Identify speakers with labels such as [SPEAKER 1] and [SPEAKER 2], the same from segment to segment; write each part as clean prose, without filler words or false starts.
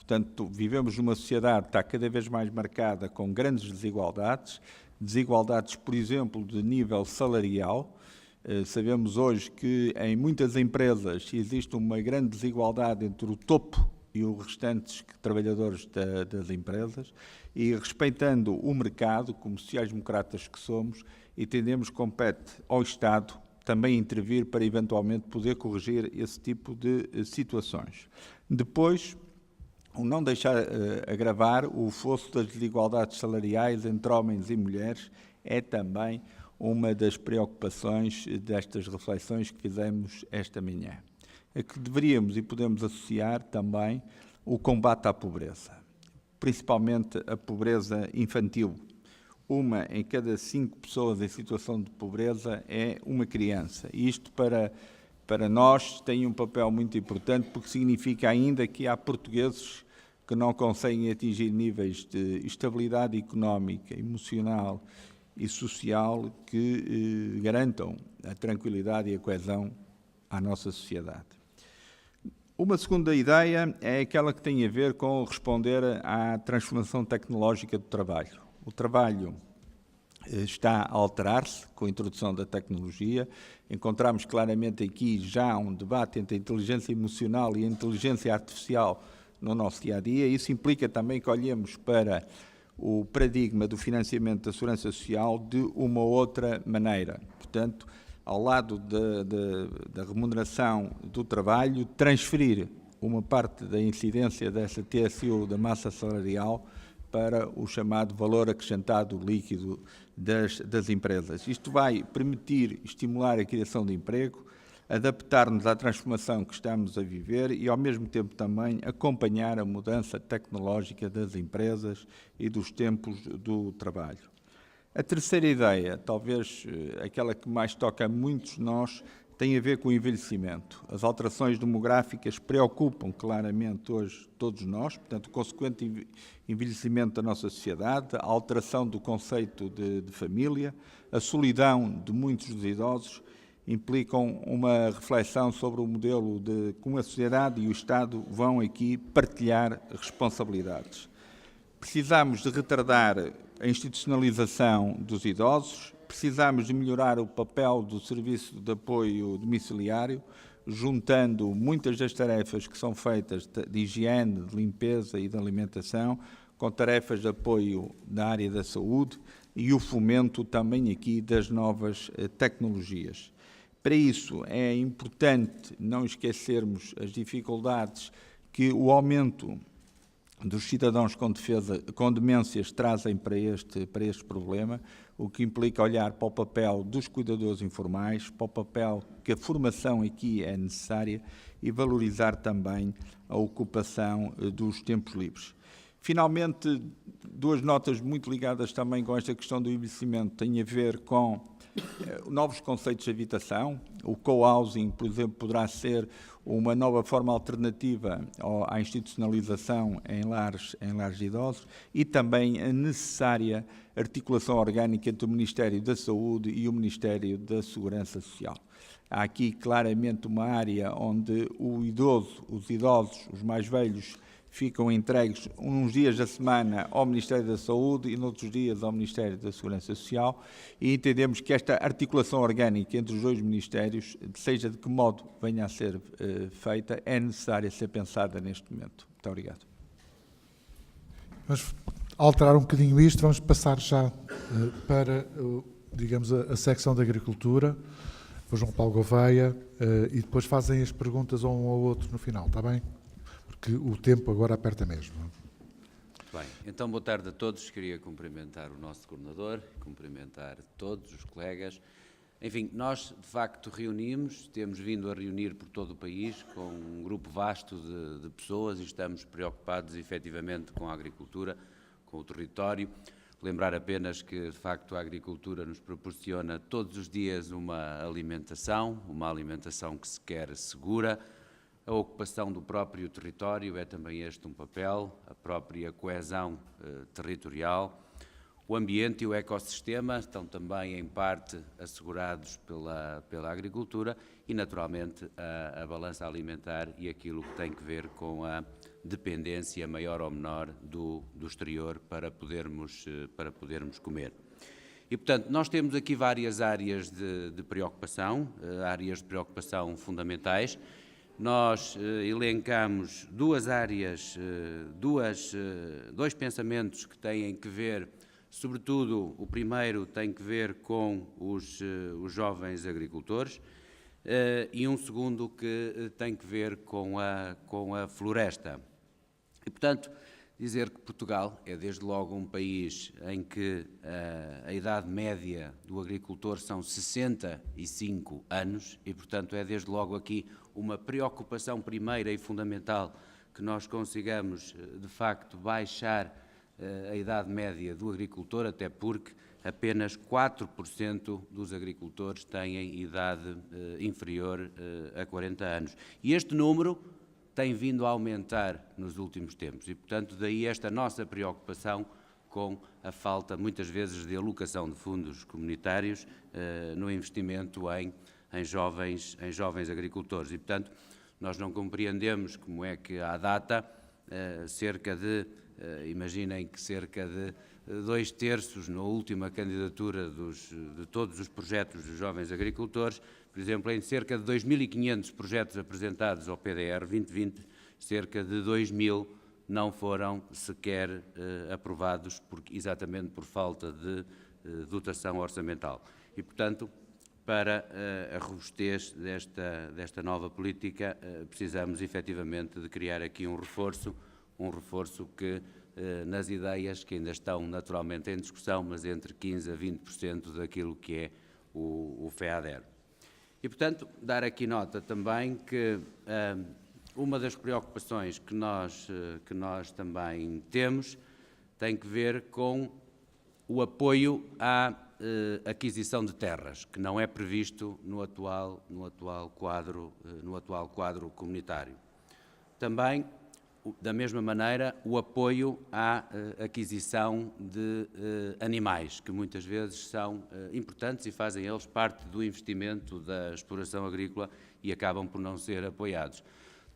[SPEAKER 1] Portanto, vivemos numa sociedade que está cada vez mais marcada com grandes desigualdades, por exemplo, de nível salarial. Sabemos hoje que em muitas empresas existe uma grande desigualdade entre o topo e os restantes trabalhadores das empresas, e respeitando o mercado, como sociais-democratas que somos, entendemos que compete ao Estado também intervir para eventualmente poder corrigir esse tipo de situações. Depois, não deixar agravar o fosso das desigualdades salariais entre homens e mulheres é também uma das preocupações destas reflexões que fizemos esta manhã. A que deveríamos e podemos associar também o combate à pobreza, principalmente a pobreza infantil. Uma em cada 5 pessoas em situação de pobreza é uma criança. E isto para nós tem um papel muito importante, porque significa ainda que há portugueses que não conseguem atingir níveis de estabilidade económica, emocional e social que garantam a tranquilidade e a coesão à nossa sociedade. Uma segunda ideia é aquela que tem a ver com responder à transformação tecnológica do trabalho. O trabalho está a alterar-se com a introdução da tecnologia. Encontramos claramente aqui já um debate entre a inteligência emocional e a inteligência artificial no nosso dia-a-dia. Isso implica também que olhemos para o paradigma do financiamento da segurança social de uma outra maneira. Portanto, ao lado da remuneração do trabalho, transferir uma parte da incidência dessa TSU, da massa salarial, para o chamado valor acrescentado líquido das empresas. Isto vai permitir estimular a criação de emprego, adaptar-nos à transformação que estamos a viver e, ao mesmo tempo, também acompanhar a mudança tecnológica das empresas e dos tempos do trabalho. A terceira ideia, talvez aquela que mais toca a muitos de nós, tem a ver com o envelhecimento. As alterações demográficas preocupam claramente hoje todos nós, portanto, o consequente envelhecimento da nossa sociedade, a alteração do conceito de família, a solidão de muitos dos idosos, implicam uma reflexão sobre o modelo de como a sociedade e o Estado vão aqui partilhar responsabilidades. Precisamos de retardar a institucionalização dos idosos, precisamos de melhorar o papel do serviço de apoio domiciliário, juntando muitas das tarefas que são feitas de higiene, de limpeza e de alimentação, com tarefas de apoio na área da saúde e o fomento também aqui das novas tecnologias. Para isso é importante não esquecermos as dificuldades que o aumento dos cidadãos com demências trazem para este problema, o que implica olhar para o papel dos cuidadores informais, para o papel que a formação aqui é necessária e valorizar também a ocupação dos tempos livres. Finalmente, duas notas muito ligadas também com esta questão do envelhecimento têm a ver com novos conceitos de habitação. O co-housing, por exemplo, poderá ser uma nova forma alternativa à institucionalização em lares idosos e também a necessária articulação orgânica entre o Ministério da Saúde e o Ministério da Segurança Social. Há aqui claramente uma área onde os idosos, os mais velhos, ficam entregues uns dias da semana ao Ministério da Saúde e noutros dias ao Ministério da Segurança Social, e entendemos que esta articulação orgânica entre os dois ministérios, seja de que modo venha a ser feita, é necessária ser pensada neste momento. Muito obrigado.
[SPEAKER 2] Vamos alterar um bocadinho isto, vamos passar já para, digamos, a secção da Agricultura, o João Paulo Gouveia, e depois fazem as perguntas a um ao outro no final, está bem? Porque o tempo agora aperta mesmo.
[SPEAKER 3] Bem, então boa tarde a todos. Queria cumprimentar o nosso coordenador, cumprimentar todos os colegas. Enfim, nós de facto temos vindo a reunir por todo o país com um grupo vasto de pessoas e estamos preocupados efetivamente com a agricultura, com o território. Lembrar apenas que de facto a agricultura nos proporciona todos os dias uma alimentação que se quer segura. A ocupação do próprio território é também este um papel, a própria coesão territorial. O ambiente e o ecossistema estão também, em parte, assegurados pela agricultura e, naturalmente, a balança alimentar e aquilo que tem que ver com a dependência maior ou menor do exterior para podermos comer. E, portanto, nós temos aqui várias áreas de preocupação, áreas de preocupação fundamentais. Nós elencamos duas áreas, dois pensamentos que têm que ver, sobretudo, o primeiro tem que ver com os jovens agricultores e um segundo que tem que ver com a floresta. E, portanto, dizer que Portugal é desde logo um país em que a idade média do agricultor são 65 anos e, portanto, é desde logo aqui uma preocupação primeira e fundamental que nós consigamos, de facto, baixar a idade média do agricultor, até porque apenas 4% dos agricultores têm idade inferior a 40 anos. E este número tem vindo a aumentar nos últimos tempos e, portanto, daí esta nossa preocupação com a falta, muitas vezes, de alocação de fundos comunitários no investimento em jovens agricultores. E, portanto, nós não compreendemos como é que, à data, imaginem que cerca de 2/3 na última candidatura de todos os projetos dos jovens agricultores, por exemplo, em cerca de 2.500 projetos apresentados ao PDR 2020, cerca de 2.000 não foram sequer aprovados, exatamente por falta de dotação orçamental. E, portanto, para a robustez desta nova política, precisamos efetivamente de criar aqui um reforço que, nas ideias que ainda estão naturalmente em discussão, mas entre 15% a 20% daquilo que é o FEADER. E, portanto, dar aqui nota também que uma das preocupações que nós também temos tem que ver com o apoio à aquisição de terras, que não é previsto no atual quadro comunitário. Também, da mesma maneira, o apoio à aquisição de animais, que muitas vezes são importantes e fazem eles parte do investimento da exploração agrícola e acabam por não ser apoiados.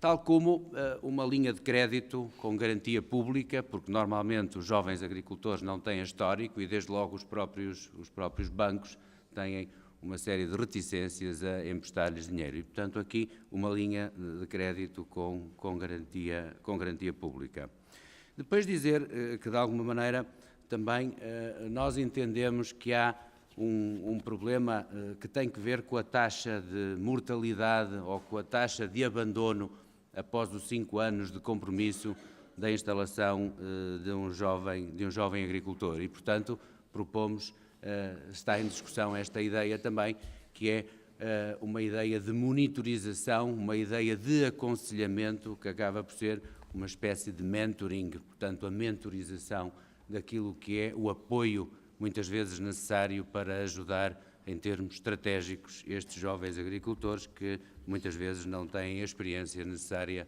[SPEAKER 3] Tal como uma linha de crédito com garantia pública, porque normalmente os jovens agricultores não têm histórico e desde logo os próprios bancos têm uma série de reticências a emprestar-lhes dinheiro. E, portanto, aqui uma linha de crédito com garantia pública. Depois dizer que, de alguma maneira, também nós entendemos que há um problema que tem que ver com a taxa de mortalidade ou com a taxa de abandono após os 5 anos de compromisso da instalação de um jovem agricultor. E, portanto, propomos, está em discussão esta ideia também, que é uma ideia de monitorização, uma ideia de aconselhamento, que acaba por ser uma espécie de mentoring, portanto, a mentorização daquilo que é o apoio, muitas vezes necessário para ajudar em termos estratégicos estes jovens agricultores que muitas vezes não têm a experiência necessária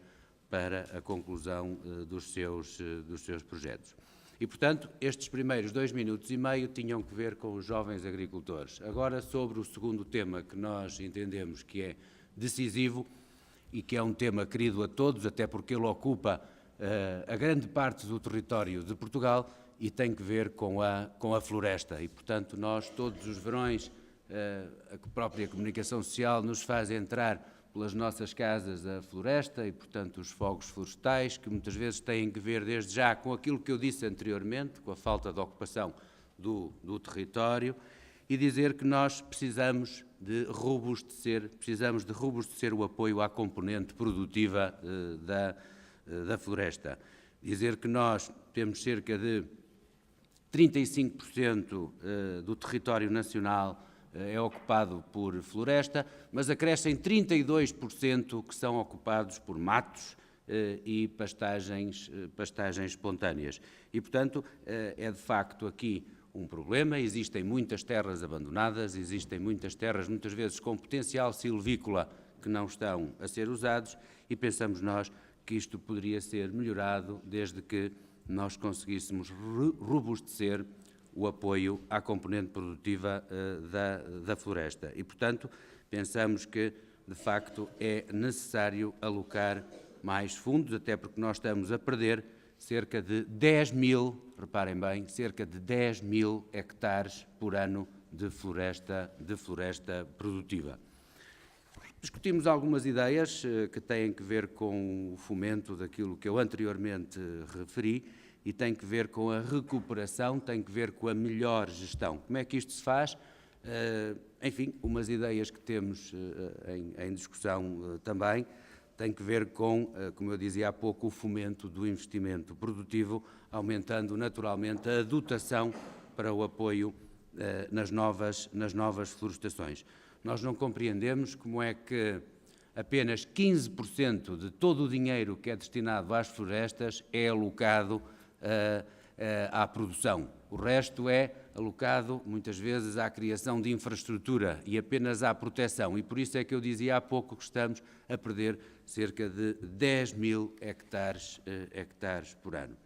[SPEAKER 3] para a conclusão dos seus projetos. E, portanto, estes primeiros 2 minutos e meio tinham que ver com os jovens agricultores. Agora, sobre o segundo tema que nós entendemos que é decisivo e que é um tema querido a todos, até porque ele ocupa a grande parte do território de Portugal e tem que ver com a floresta. E, portanto, nós todos os verões, a própria comunicação social nos faz entrar pelas nossas casas a floresta e, portanto, os fogos florestais, que muitas vezes têm que ver desde já com aquilo que eu disse anteriormente, com a falta de ocupação do território, e dizer que nós precisamos de robustecer o apoio à componente produtiva da floresta. Dizer que nós temos cerca de 35% do território nacional é ocupado por floresta, mas acrescem 32% que são ocupados por matos e pastagens espontâneas. E, portanto, é de facto aqui um problema. Existem muitas terras abandonadas, existem muitas terras, muitas vezes com potencial silvícola, que não estão a ser usados, e pensamos nós que isto poderia ser melhorado desde que nós conseguíssemos robustecer o apoio à componente produtiva da floresta. E, portanto, pensamos que, de facto, é necessário alocar mais fundos, até porque nós estamos a perder cerca de 10 mil, reparem bem, cerca de 10 mil hectares por ano de floresta produtiva. Discutimos algumas ideias que têm que ver com o fomento daquilo que eu anteriormente referi e tem que ver com a recuperação, tem que ver com a melhor gestão. Como é que isto se faz? Enfim, umas ideias que temos em discussão também têm que ver com, como eu dizia há pouco, o fomento do investimento produtivo, aumentando naturalmente a dotação para o apoio nas novas florestações. Nós não compreendemos como é que apenas 15% de todo o dinheiro que é destinado às florestas é alocado à produção. O resto é alocado, muitas vezes, à criação de infraestrutura e apenas à proteção. E por isso é que eu dizia há pouco que estamos a perder cerca de 10 mil hectares por ano.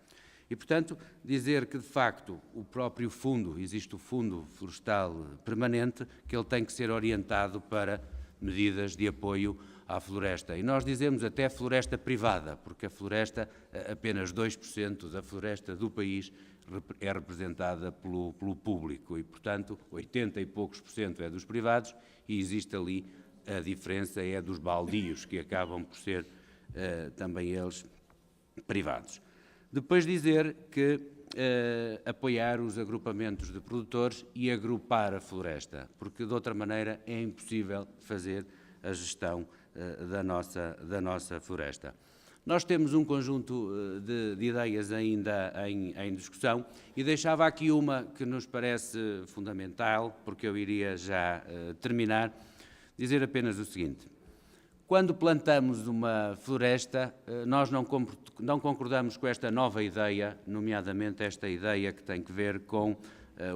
[SPEAKER 3] E, portanto, dizer que, de facto, o próprio fundo, existe o Fundo Florestal Permanente, que ele tem que ser orientado para medidas de apoio à floresta. E nós dizemos até floresta privada, porque a floresta, apenas 2% da floresta do país é representada pelo público e, portanto, 80 e poucos % é dos privados e existe ali a diferença é dos baldios, que acabam por ser também eles privados. Depois dizer que apoiar os agrupamentos de produtores e agrupar a floresta, porque de outra maneira é impossível fazer a gestão da nossa floresta. Nós temos um conjunto de ideias ainda em discussão e deixava aqui uma que nos parece fundamental, porque eu iria já terminar, dizer apenas o seguinte. Quando plantamos uma floresta, nós não concordamos com esta nova ideia, nomeadamente esta ideia que tem que ver com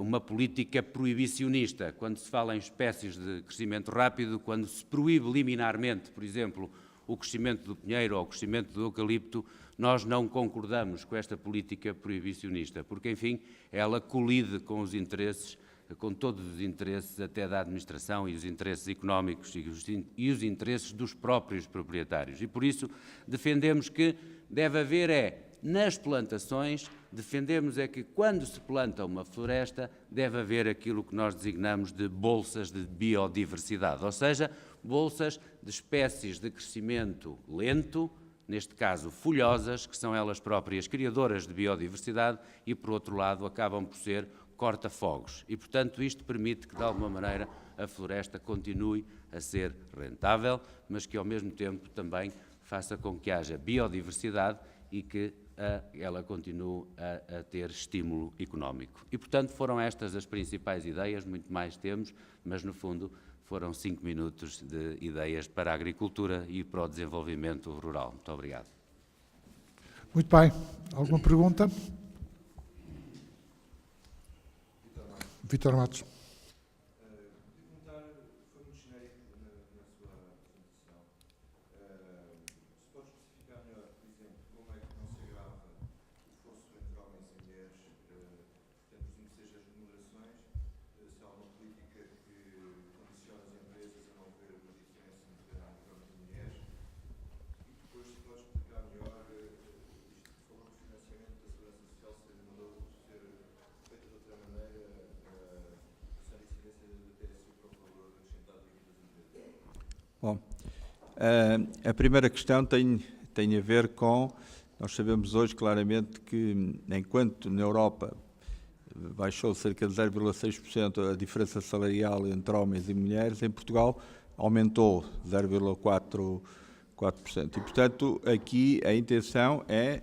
[SPEAKER 3] uma política proibicionista. Quando se fala em espécies de crescimento rápido, quando se proíbe liminarmente, por exemplo, o crescimento do pinheiro ou o crescimento do eucalipto, nós não concordamos com esta política proibicionista, porque, enfim, ela colide com os interesses, com todos os interesses até da administração e os interesses económicos e os interesses dos próprios proprietários. E por isso defendemos que deve haver nas plantações, defendemos que quando se planta uma floresta deve haver aquilo que nós designamos de bolsas de biodiversidade, ou seja, bolsas de espécies de crescimento lento, neste caso folhosas, que são elas próprias criadoras de biodiversidade e, por outro lado, acabam por ser corta-fogos. E, portanto, isto permite que, de alguma maneira, a floresta continue a ser rentável, mas que, ao mesmo tempo, também faça com que haja biodiversidade e que ela continue a ter estímulo económico. E, portanto, foram estas as principais ideias, muito mais temos, mas, no fundo, foram 5 minutos de ideias para a agricultura e para o desenvolvimento rural. Muito obrigado.
[SPEAKER 2] Muito bem. Alguma pergunta? Vítor Matos.
[SPEAKER 1] Foi muito genérico na sua apresentação. Se pode especificar melhor, por exemplo, como é que não se agrava o esforço entre homens e mulheres, portanto, presumo que seja as remunerações, se há uma política que condiciona as empresas a não ver uma diferença entre homens e mulheres, e depois se pode explicar melhor, isto que falou do financiamento da Segurança Social ser feito de outra maneira, Bom, a primeira questão tem a ver com, nós sabemos hoje claramente que, enquanto na Europa baixou cerca de 0,6% a diferença salarial entre homens e mulheres, em Portugal aumentou 0,4%. E, portanto, aqui a intenção é,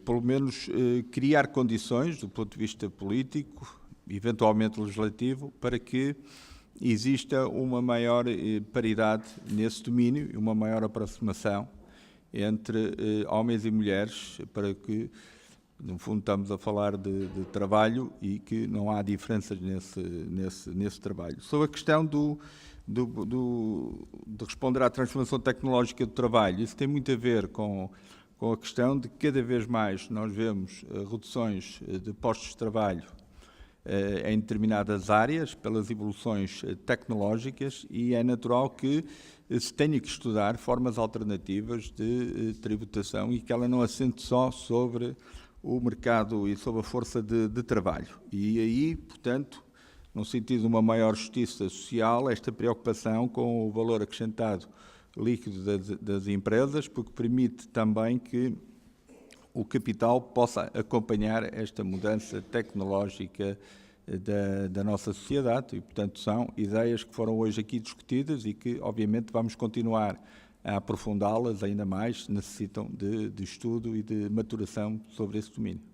[SPEAKER 1] pelo menos, criar condições, do ponto de vista político, eventualmente legislativo, para que exista uma maior paridade nesse domínio e uma maior aproximação entre homens e mulheres, para que, no fundo, estamos a falar de trabalho e que não há diferenças nesse trabalho. Sobre a questão de responder à transformação tecnológica do trabalho, isso tem muito a ver com a questão de que cada vez mais nós vemos reduções de postos de trabalho em determinadas áreas, pelas evoluções tecnológicas, e é natural que se tenha que estudar formas alternativas de tributação e que ela não assente só sobre o mercado e sobre a força de trabalho. E aí, portanto, no sentido de uma maior justiça social, esta preocupação com o valor acrescentado líquido das empresas, porque permite também que o capital possa acompanhar esta mudança tecnológica da nossa sociedade e, portanto, são ideias que foram hoje aqui discutidas e que, obviamente, vamos continuar a aprofundá-las ainda mais, necessitam de estudo e de maturação sobre esse domínio.